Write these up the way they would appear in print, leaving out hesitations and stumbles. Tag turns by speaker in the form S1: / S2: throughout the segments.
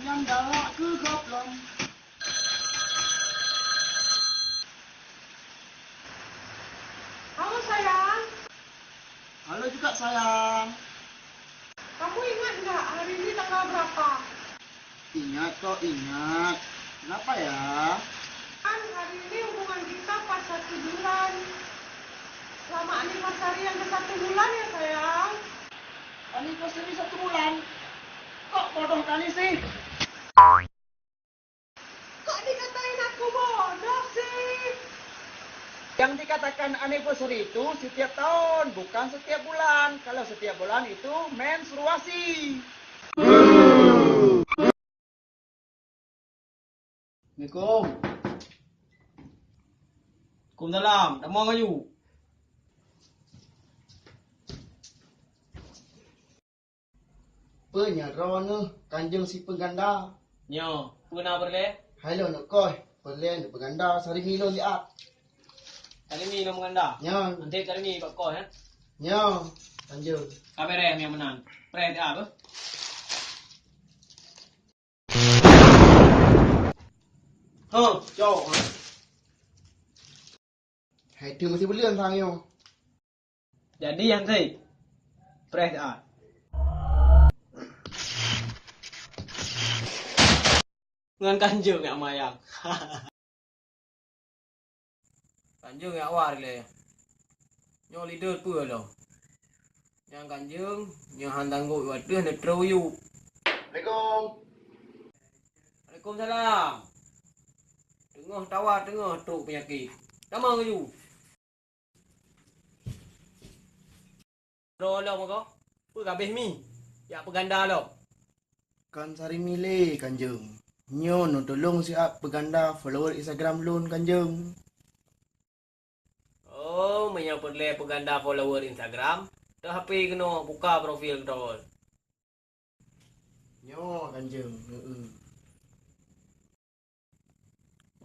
S1: nyanda ke goblong.
S2: Halo sayang.
S1: Halo juga sayang.
S2: Kamu ingat nggak hari ini tanggal berapa?
S1: Ingat kok ingat. Kenapa ya?
S2: Kan hari ini hubungan kita pas 1 bulan. Selamat anniversary yang ke 1 bulan ya sayang.
S1: Anniversary 1 bulan. Kok bodoh kali sih?
S2: Kok dikatain aku bodoh sih?
S1: Yang dikatakan anniversary itu setiap tahun, bukan setiap bulan. Kalau setiap bulan itu menstruasi. Assalamualaikum.
S3: Waalaikumsalam. Dah mau ngayu.
S1: Penyerona kanjeng si pengganda.
S3: Nyo, puna berle?
S1: Halo nak koi. Perlen pengganda sari milo liat.
S3: Kali ni lo menganda.
S1: Nyo,
S3: Nanti kali ni bak kau ya.
S1: nyo, kanjeng.
S3: Kamera yang menang. Pre dia apa? Oh, jauh.
S1: Hai tu masih belian sang yo.
S3: Jadi yang saya pre dia. Dengan kanjeng yang mayang. Kanjeng yang awal le. Nyo leader pun lo. Yang kanjeng, yang handang go waduh nak teruyu.
S1: Assalamualaikum.
S3: Waalaikumsalam. Tengah tawar tengah truk penyakit. Dah mau ngayu. Ro lo mo ko? Pu habis mi. Ya peganda lo.
S1: Kan sari mile kanjeng. Nyo no tolong si ap pengganda follower Instagram lun kanjeng.
S3: Oh, punya perle peganda follower Instagram. Dah HP kena buka profil kau.
S1: Nyo kanjeng.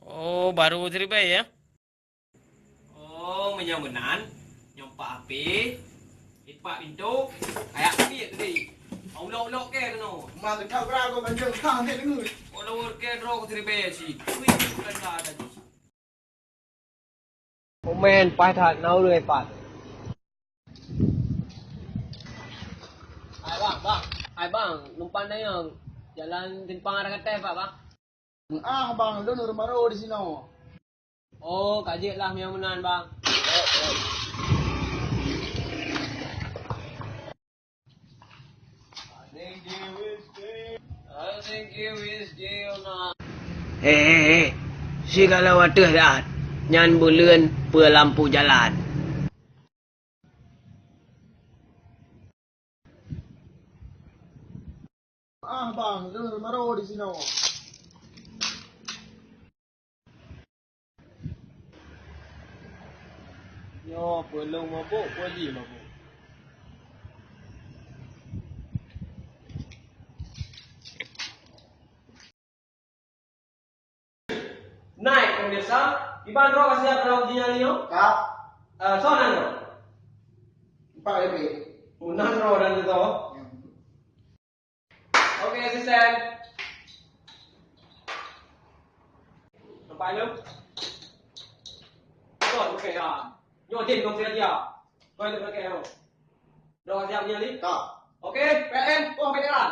S3: Oh, baru terima ya? Oh, punya benan. Nyompak HP. Ipak pintu. Ayak ni tadi. Ulok-ulok ke kena.
S1: Ma ke kau kau kanjeng. Ha ni dengar.
S3: Follower ke draw terima si. Kui peganda tadi. Komen ไปถัดเอาเลยปัดAi bang, numpang na yung jalan Timpang Aragate pak bang?
S1: Ah bang, lu nur maro di sini.
S3: Oh, kajik lah yang menan bang. I think you is deal na. Hei, si kalau waduh dah, nyan bulan per lampu jalan.
S1: Ah bang, lu nur maro di sini.
S3: Yo, belum mabuk, boleh mabuk. Naik pemirsa, Iban Ro kasih apa lagu jinya ni yo?
S1: Kak,
S3: Sonan yo.
S1: 4 lebih.
S3: Unan Ro dan itu. Oke, asisten. Nampak lu? Kau okey dah. Nyo tin kau dia. Kau itu pakai Ro. Ro kasih apa jinya ni?
S1: Kak,
S3: Okey, PM, kau ambil jalan.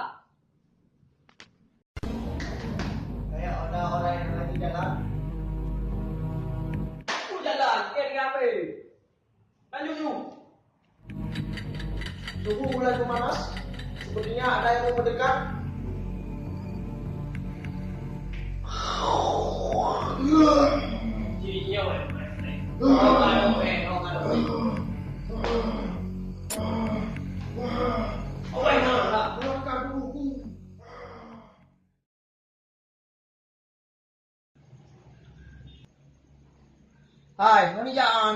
S1: kayak ada orang yang lagi jalan.
S3: Jalan, ke apa? Lanjut you.
S1: Suhu mulai memanas. Sepertinya ada yang mau mendekat.
S3: Jinya weh. Oh,
S1: Keluarkan dulu. Hai, mana jalan?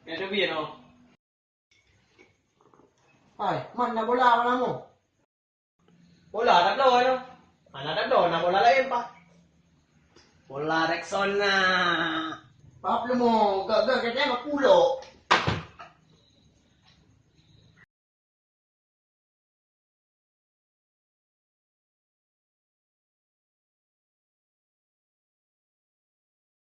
S3: ada biar no.
S1: Hai, mana bola kamu?
S3: Bola tak tahu no. Mana tak tahu nak bola lain pak. Bola Rexona.
S1: Apa lu mau? Gak kayaknya pulau.